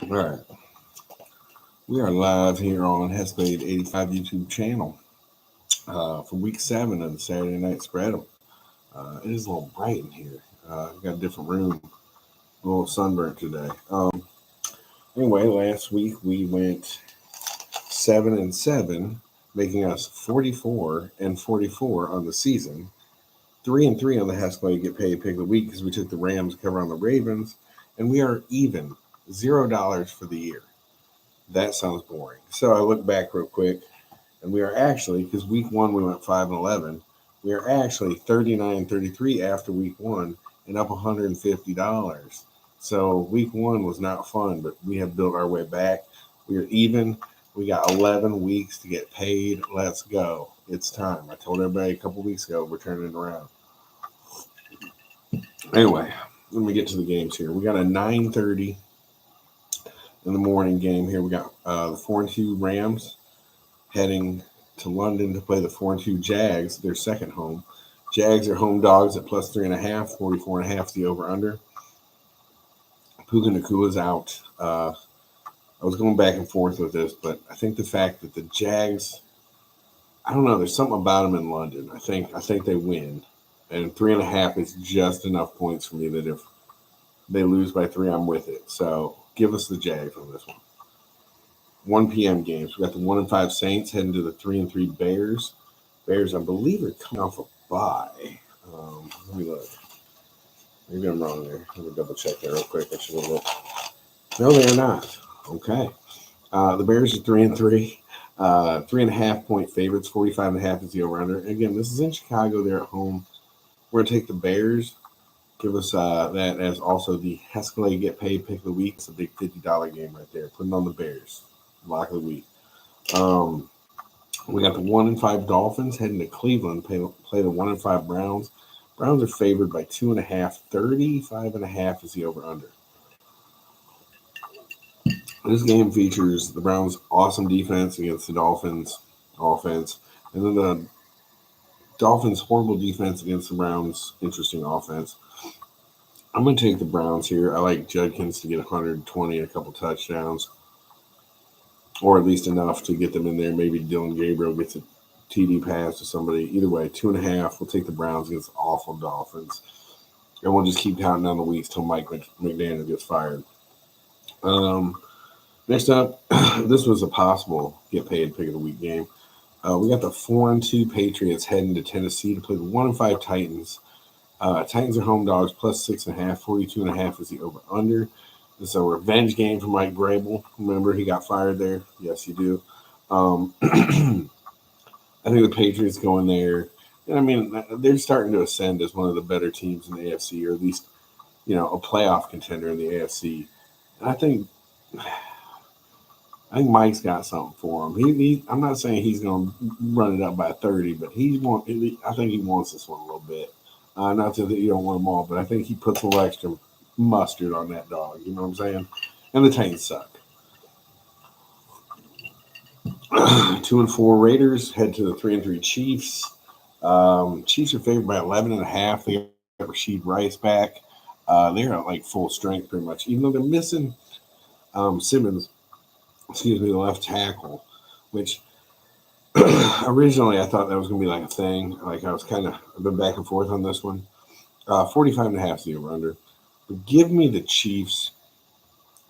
All right. We are live here on Hescade 85 YouTube channel for week 7 of the Saturday Night Spread 'em. It is a little bright in here. I've got a different room, a little sunburnt today. Anyway, last week we went 7-7, making us 44-44 on the season. 3-3 on the Hescade Get Paid Pick of the Week because we took the Rams to cover on the Ravens, and we are even $0 for the year. That sounds boring. So I look back real quick, and we are actually, because week 1 we went 5-11, we are actually 39-33 after week 1 and up $150. So week 1 was not fun, but we have built our way back. We are even. We got 11 weeks to get paid. Let's go. It's time. I told everybody a couple weeks ago we're turning it around. Anyway, let me get to the games here. We got a 9:30 in the morning game here. We got the 4-2 Rams heading to London to play the 4-2 Jags, their second home. Jags are home dogs at plus 3.5, 44.5 is the over-under. Puka Nakua's out. I was going back and forth with this, but I think the fact that the Jags, I don't know, there's something about them in London. I think they win, and 3.5 is just enough points for me that if they lose by 3, I'm with it. So give us the Jags on this one. 1 p.m. games. We got the 1-5 Saints heading to the 3-3 Bears. Bears, I believe, are coming off a bye. Let me look. Maybe I'm wrong there. Let me double check that real quick. I should have looked. No, they are not. Okay. The Bears are 3-3. 3.5 point favorites. 45.5 is the over/under. Again, this is in Chicago. They're at home. We're gonna take the Bears. Give us that as also the Hescade Get Paid Pick of the Week. It's a big $50 game right there. Putting on the Bears. Lock of the week. We got the 1-5 Dolphins heading to Cleveland. Play the 1-5 Browns. Browns are favored by 2.5. 35.5 is the over/under. This game features the Browns' awesome defense against the Dolphins' offense, and then the Dolphins' horrible defense against the Browns' interesting offense. I'm going to take the Browns here. I like Judkins to get 120 and a couple touchdowns, or at least enough to get them in there. Maybe Dylan Gabriel gets a TD pass to somebody. Either way, 2.5. We'll take the Browns against awful Dolphins. And we'll just keep counting down the weeks till Mike McDaniel gets fired. Next up, this was a possible get paid pick of the week game. We got the 4-2 Patriots heading to Tennessee to play the 1-5 Titans. Titans are home dogs plus 6.5. 42.5 is the over/under. It's a revenge game for Mike Vrabel. Remember, he got fired there. Yes, you do. I think the Patriots go in there. And I mean, they're starting to ascend as one of the better teams in the AFC, or at least, a playoff contender in the AFC. And I think Mike's got something for him. I'm not saying he's going to run it up by 30, but I think he wants this one a little bit. Not that you don't want them all, but I think he puts a little extra mustard on that dog. You know what I'm saying? And the Titans suck. 2-4 Raiders head to the 3-3 Chiefs. Chiefs are favored by 11.5. They got Rashid Rice back. They're at like full strength pretty much, even though they're missing Simmons. The left tackle, which originally I thought that was going to be like a thing. Like I've been back and forth on this one. 45.5 is the over/under. But give me the Chiefs,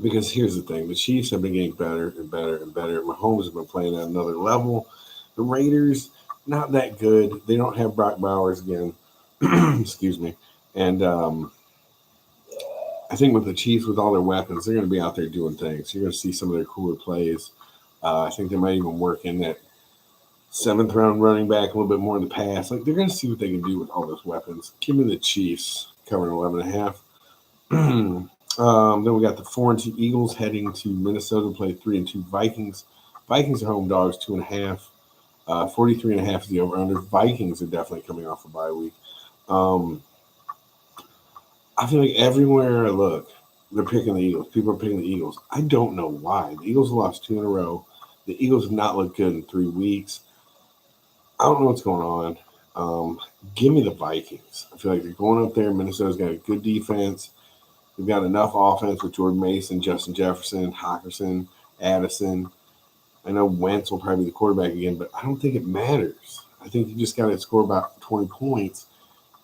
because here's the thing. The Chiefs have been getting better and better and better. Mahomes has been playing at another level. The Raiders, not that good. They don't have Brock Bowers again. Excuse me. And I think with the Chiefs, with all their weapons, they're going to be out there doing things. You're going to see some of their cooler plays. I think they might even work in that 7th round running back a little bit more in the pass. Like, they're going to see what they can do with all those weapons. Give me the Chiefs covering 11.5. Then we got the 4-2 Eagles heading to Minnesota to play 3-2 Vikings. Vikings are home dogs 2.5. 43.5 is the over/under. Vikings are definitely coming off a bye week. I feel like everywhere I look, they're picking the Eagles. People are picking the Eagles. I don't know why. The Eagles lost 2 in a row. The Eagles have not looked good in 3 weeks. I don't know what's going on. Give me the Vikings. I feel like they're going up there. Minnesota's got a good defense. They've got enough offense with Jordan Mason, Justin Jefferson, Hockenson, Addison. I know Wentz will probably be the quarterback again, but I don't think it matters. I think you just got to score about 20 points,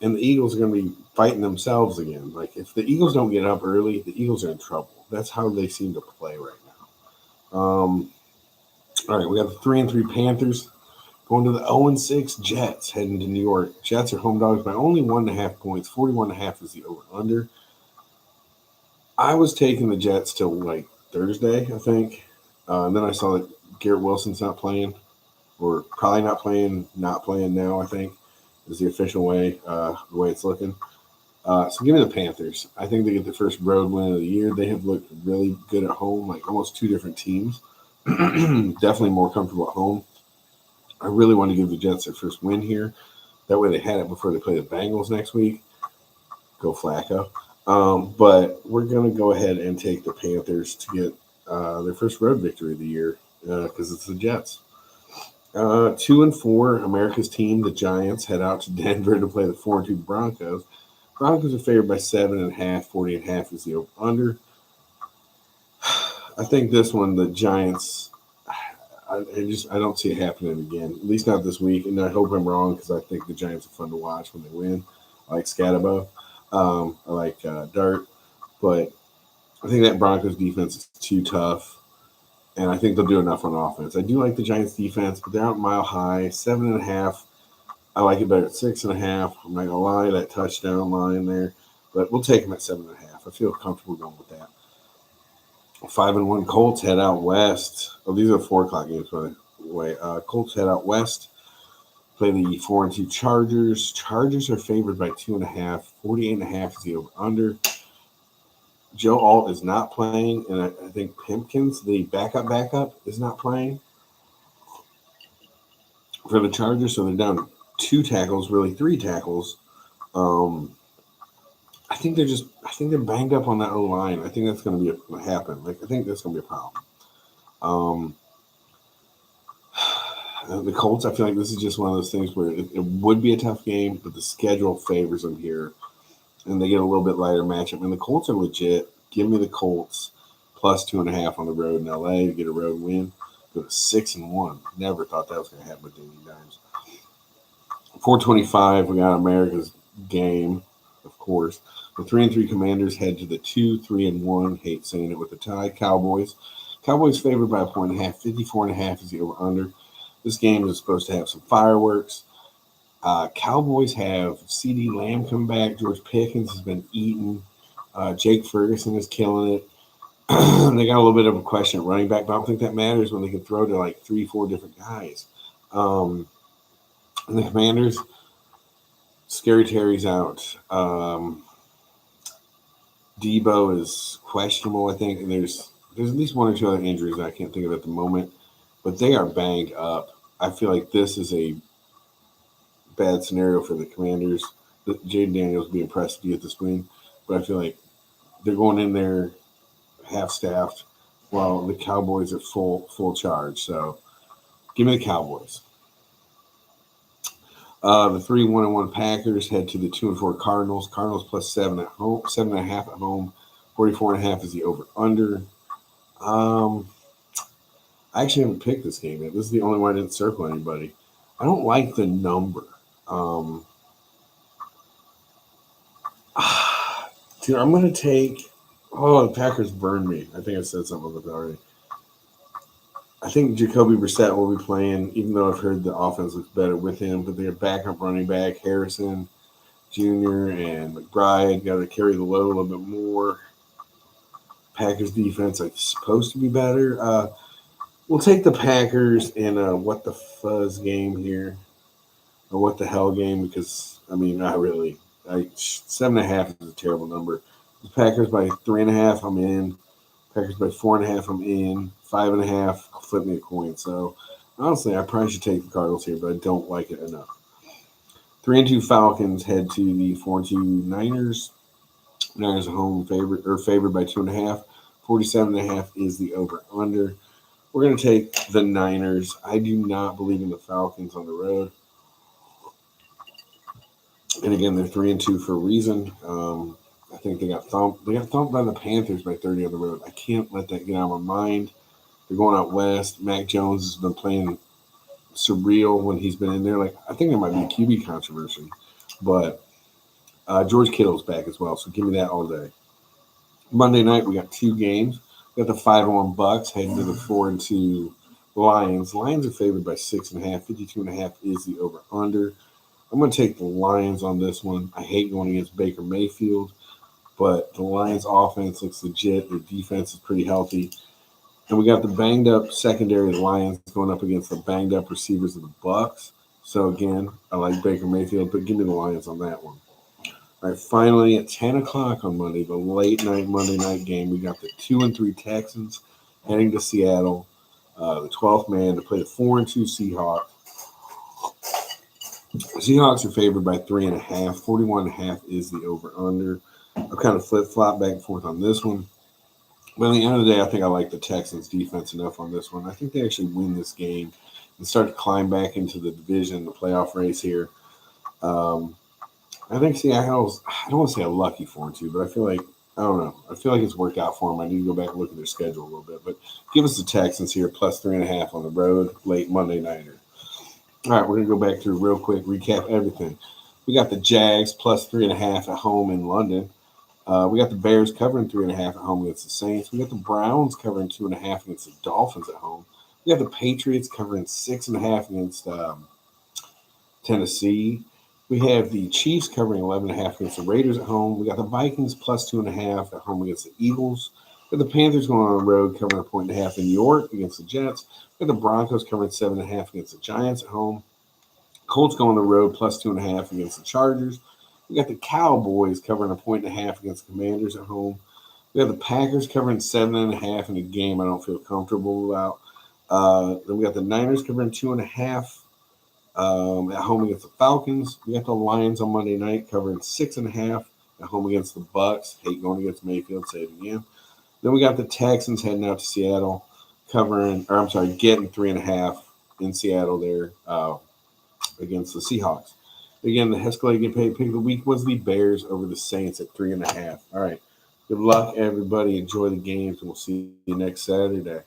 and the Eagles are going to be fighting themselves again. Like, if the Eagles don't get up early, the Eagles are in trouble. That's how they seem to play right now. All right, we got the 3-3 Panthers going to the 0-6 Jets, heading to New York. Jets are home dogs by only 1.5 points. 41.5 is the over-under. I was taking the Jets till like Thursday, I think. And then I saw that Garrett Wilson's not playing, or probably not playing now, I think, is the official way, the way it's looking. So give me the Panthers. I think they get the first road win of the year. They have looked really good at home, like almost two different teams. Definitely more comfortable at home. I really want to give the Jets their first win here. That way they had it before they play the Bengals next week. Go Flacco. But we're going to go ahead and take the Panthers to get their first road victory of the year because it's the Jets. 2-4, America's team, the Giants, head out to Denver to play the 4-2 Broncos. Broncos are favored by 7.5. 40.5 is the over-under. I think this one, the Giants, I don't see it happening again. At least not this week, and I hope I'm wrong because I think the Giants are fun to watch when they win. I like Scatabo. I like Dart, but I think that Broncos defense is too tough, and I think they'll do enough on offense. I do like the Giants defense, but they're out mile high, 7.5. I like it better at 6.5. I'm not gonna lie, that touchdown line there, but we'll take them at 7.5. I feel comfortable going with that. 5-1 Colts head out west. Oh, these are 4:00 games, by the way. Colts head out west. Play the 4-2 Chargers. Chargers are favored by 2.5. 48.5 is the over-under. Joe Alt is not playing, and I think Pimpkins, the backup, is not playing for the Chargers. So they're down 2 tackles, really 3 tackles. I think they're banged up on that O line. I think that's going to happen. Like, I think that's going to be a problem. The Colts, I feel like this is just one of those things where it would be a tough game, but the schedule favors them here, and they get a little bit lighter matchup. And the Colts are legit. Give me the Colts plus 2.5 on the road in LA to get a road win. Go to 6-1. Never thought that was going to happen with Danny Dimes. 4:25, we got America's game, of course. The 3-3 Commanders head to the 2-3-1. Hate saying it with the tie. Cowboys. Cowboys favored by 1.5. 54.5 is the over-under. This game is supposed to have some fireworks. Cowboys have CeeDee Lamb come back. George Pickens has been eaten. Jake Ferguson is killing it. They got a little bit of a question at running back, but I don't think that matters when they can throw to like 3-4 different guys. And the Commanders, Scary Terry's out. Debo is questionable, I think, and there's at least 1 or 2 other injuries I can't think of at the moment, but they are banged up. I feel like this is a bad scenario for the Commanders. Jaden Daniels will be impressed to get this win, but I feel like they're going in there half-staffed while the Cowboys are full charge. So give me the Cowboys. The 3-1-1 Packers head to the 2-4 Cardinals. Cardinals plus 7 at home, 7.5 at home. 44.5 is the over/under. I actually haven't picked this game yet. This is the only one I didn't circle anybody. I don't like the number. Dude, I'm going to take. Oh, the Packers burned me. I think I said something about that already. I think Jacoby Brissett will be playing, even though I've heard the offense looks better with him. But their backup running back, Harrison Jr. and McBride, got to carry the load a little bit more. Packers defense, like, supposed to be better. We'll take the Packers in a what the fuzz game here, or what the hell game, because, I mean, not really. 7.5 is a terrible number. The Packers by 3.5, I'm in. Packers by 4.5, I'm in. 5.5, flip me a coin. So, honestly, I probably should take the Cardinals here, but I don't like it enough. 3-2 Falcons head to the 4-2 Niners. Niners are home favored by 2.5. 47.5 is the over/under. We're going to take the Niners. I do not believe in the Falcons on the road. And again, they're 3-2 for a reason. I think they got thumped. They got thumped by the Panthers by 30 on the road. I can't let that get out of my mind. They're going out west. Mac Jones has been playing surreal when he's been in there. Like I think there might be a QB controversy, but George Kittle's back as well. So give me that all day. Monday night we got two games. We got the 5-1 Bucks heading to the 4-2 Lions. Lions are favored by 6.5. 52.5 is the over under. I'm going to take the Lions on this one. I hate going against Baker Mayfield, but the Lions offense looks legit. Their defense is pretty healthy. And we got the banged up secondary of the Lions going up against the banged up receivers of the Bucks. So again, I like Baker Mayfield, but give me the Lions on that one. All right, finally at 10 o'clock on Monday, the late night Monday night game, we got the 2-3 Texans heading to Seattle, the 12th man to play the 4-2 Seahawks. The Seahawks are favored by 3.5. 41.5 is the over/under. I'll kind of flip-flop back and forth on this one. But at the end of the day, I think I like the Texans' defense enough on this one. I think they actually win this game and start to climb back into the division, the playoff race here. I think Seattle's, I don't want to say a lucky 4-2, but I feel like, I don't know. I feel like it's worked out for them. I need to go back and look at their schedule a little bit. But give us the Texans here, plus 3.5 on the road, late Monday nighter. All right, we're going to go back through real quick, recap everything. We got the Jags plus 3.5 at home in London. We got the Bears covering 3.5 at home against the Saints. We got the Browns covering 2.5 against the Dolphins at home. We got the Patriots covering 6.5 against Tennessee. We have the Chiefs covering 11.5 against the Raiders at home. We got the Vikings plus 2.5 at home against the Eagles. We got the Panthers going on the road covering 1.5 in New York against the Jets. We got the Broncos covering 7.5 against the Giants at home. Colts going on the road plus 2.5 against the Chargers. We got the Cowboys covering 1.5 against the Commanders at home. We have the Packers covering 7.5 in a game I don't feel comfortable about. Then we got the Niners covering 2.5 at home against the Falcons. We got the Lions on Monday night covering 6.5 at home against the Bucks. Hate going against Mayfield, say it again. Then we got the Texans heading out to Seattle, getting 3.5 in Seattle there against the Seahawks. Again, the Escalade get paid pick of the week was the Bears over the Saints at 3.5. All right. Good luck, everybody. Enjoy the games, and we'll see you next Saturday.